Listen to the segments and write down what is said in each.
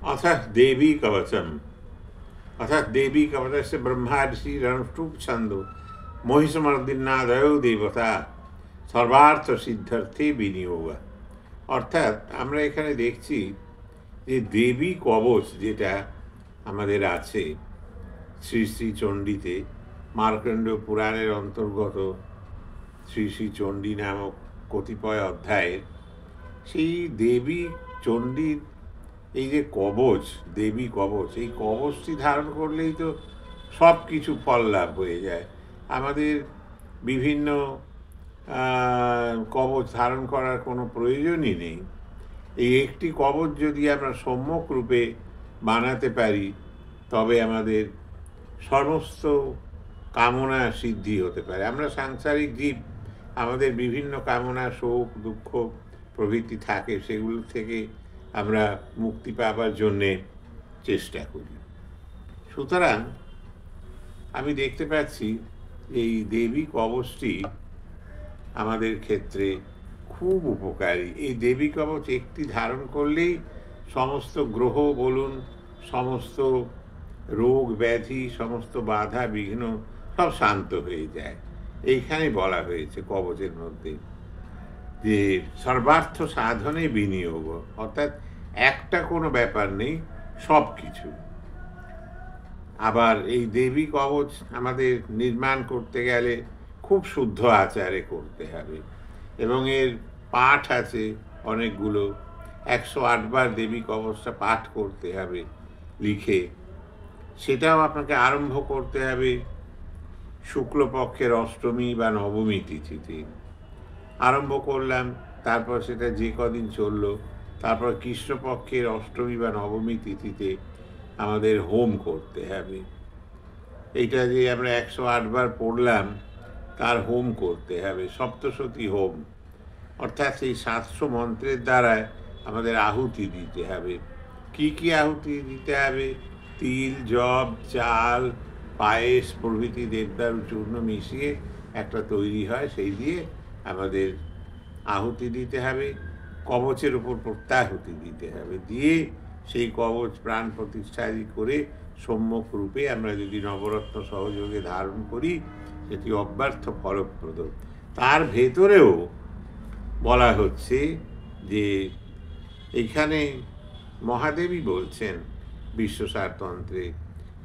अथ देवी कवचम, अर्थात देवी कवच से ब्रह्मा ऋषि रणस्तूप छंदो মহিষমর্দিন্নাদয় দেবতা সর্বার্থ সিদ্ধার্থে বিনিয়োগ। অর্থাৎ আমরা এখানে দেখছি যে দেবী কবচ যেটা আমাদের আছে শ্রী শ্রী চণ্ডীতে, মার্কণ্ড পুরাণের অন্তর্গত শ্রী শ্রী চণ্ডী নামক কতিপয় অধ্যায়ের, সেই দেবী চণ্ডীর এই যে কবচ, দেবী কবচ, এই কবচটি ধারণ করলেই তো সব কিছু ফল লাভ হয়ে যায়। আমাদের বিভিন্ন কবচ ধারণ করার কোনো প্রয়োজনই নেই। এই একটি কবচ যদি আমরা সম্যক রূপে বানাতে পারি, তবে আমাদের সমস্ত কামনা সিদ্ধি হতে পারে। আমরা সাংসারিক জীব, আমাদের বিভিন্ন কামনা, শোক, দুঃখ প্রভৃতি থাকে, সেগুলো থেকে আমরা মুক্তি পাবার জন্যে চেষ্টা করি। সুতরাং আমি দেখতে পাচ্ছি এই দেবী কবচটি আমাদের ক্ষেত্রে খুব উপকারী। এই দেবী কবচ একটি ধারণ করলেই সমস্ত গ্রহ বলুন, সমস্ত রোগ ব্যাধি, সমস্ত বাধা বিঘ্ন সব শান্ত হয়ে যায়। এইখানে বলা হয়েছে কবচের মধ্যে যে সর্বার্থ সাধনে বিনিয়োগ, অর্থাৎ একটা কোনো ব্যাপার নেই, সব কিছু। আবার এই দেবী কবচ আমাদের নির্মাণ করতে গেলে খুব শুদ্ধ আচারে করতে হবে, এবং এর পাঠ আছে অনেকগুলো। 108 বার দেবী কবচটা পাঠ করতে হবে লিখে। সেটাও আপনাকে আরম্ভ করতে হবে শুক্লপক্ষের অষ্টমী বা নবমী তিথিতে আরম্ভ করলাম, তারপর সেটা যে কদিন চললো, তারপর কৃষ্ণপক্ষের অষ্টমী বা নবমী তিথিতে আমাদের হোম করতে হবে। এইটা যে আমরা 108 বার পড়লাম, তার হোম করতে হবে, সপ্তশতী হোম, অর্থাৎ সেই 700 মন্ত্রের দ্বারায় আমাদের আহুতি দিতে হবে। কি কি আহুতি দিতে হবে? তিল, জব, চাল, পায়েস প্রভৃতি দেবদারু চূর্ণ মিশিয়ে একটা তৈরি হয়, সেই দিয়ে আমাদের আহুতি দিতে হবে। কবচের উপর প্রত্যাহুতি দিতে হবে, দিয়ে সেই কবচ প্রাণ প্রতিষ্ঠা করে সম্যক রূপে আমরা যদি নবরত্ন সহযোগে ধারণ করি, সেটি অব্যর্থ ফলপ্রদ। তার ভেতরেও বলা হচ্ছে যে এইখানে মহাদেবী বলছেন বিশ্বসারতন্ত্রে,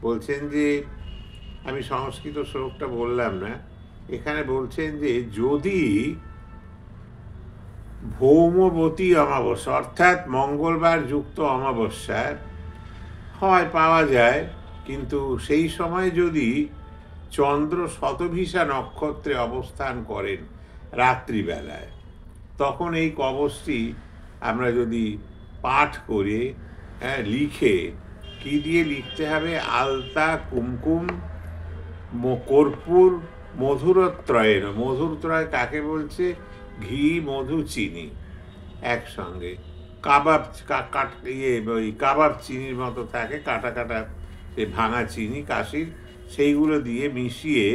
বলছেন যে, আমি সংস্কৃত শ্লোকটা বললাম না, এখানে বলছেন যে যদি ভৌমবতী অমাবস্যা, অর্থাৎ মঙ্গলবার যুক্ত অমাবস্যা হয় পাওয়া যায়, কিন্তু সেই সময় যদি চন্দ্র শতভিসা নক্ষত্রে অবস্থান করেন রাত্রিবেলায়, তখন এই কবচটি আমরা যদি পাঠ করে লিখে, কি দিয়ে লিখতে হবে? আলতা, কুমকুম, কর্পূর, মধুরত্রয়ের, মধুরত্রয় কাকে বলছে? ঘি, মধু, চিনি একসঙ্গে, কাবাব ওই কাবাব চিনির মতো থাকে, কাটা কাটা সে ভাঙা চিনি কাশির, সেইগুলো দিয়ে মিশিয়ে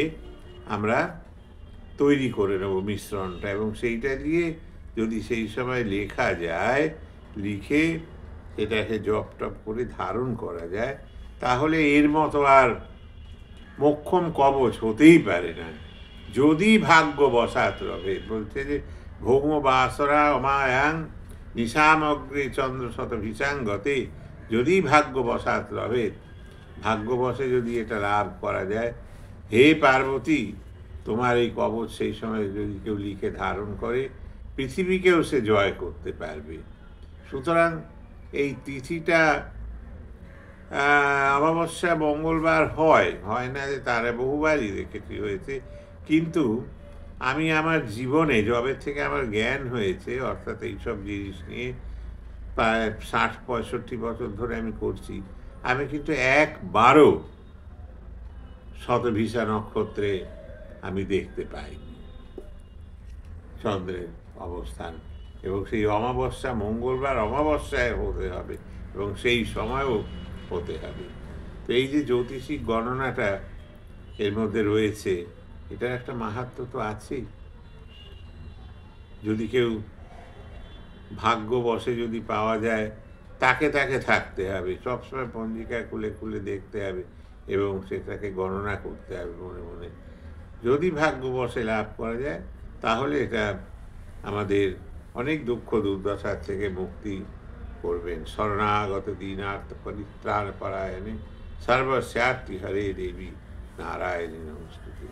আমরা তৈরি করে নেব মিশ্রণটা, এবং সেইটা দিয়ে যদি সেই সময় লেখা যায়, লিখে সেটাকে জপ টপ করে ধারণ করা যায়, তাহলে এর মতো আর মোক্ষম কবচ হতেই পারে না। যদি ভাগ্য বসাত রবে, বলছে যে ভৌম বাসরা অমায়াং নিশামগ্রে চন্দ্র শত ভিসাঙ্গতে, যদি ভাগ্য বসাত রবে, ভাগ্য বসে যদি এটা লাভ করা যায়, হে পার্বতী, তোমার এই কবচ সেই সময় যদি কেউ লিখে ধারণ করে, পৃথিবীকেও সে জয় করতে পারবে। সুতরাং এই তিথিটা অমাবস্যা মঙ্গলবার হয় না যে তারা বহুবারই দেখেছি হয়েছে, কিন্তু আমি আমার জীবনে যবে থেকে আমার জ্ঞান হয়েছে, অর্থাৎ এইসব জিনিস নিয়ে প্রায় 60-65 বছর ধরে আমি করছি, আমি কিন্তু একবারও শতভিসা নক্ষত্রে আমি দেখতে পাইনি চন্দ্রের অবস্থান, এবং সেই অমাবস্যা মঙ্গলবার অমাবস্যায় হতে হবে, এবং সেই সময়ও হতে হবে। তো এই যে জ্যোতিষিক গণনাটা এর মধ্যে রয়েছে, এটার একটা মাহাত্ম্য তো আছেই। যদি কেউ ভাগ্য বসে যদি পাওয়া যায়, তাকে তাকে থাকতে হবে, সবসময় পঞ্জিকা খুলে খুলে দেখতে হবে এবং সেটাকে গণনা করতে হবে মনে মনে। যদি ভাগ্যবশে লাভ করা যায় তাহলে এটা আমাদের অনেক দুঃখ দুর্দশার থেকে মুক্তি করবেন। শরণাগত দীনার্থ পরিত্রাণ পরায়ণে সর্বস্যার্থী হরে দেবী নারায়ণী নমস্তুতে।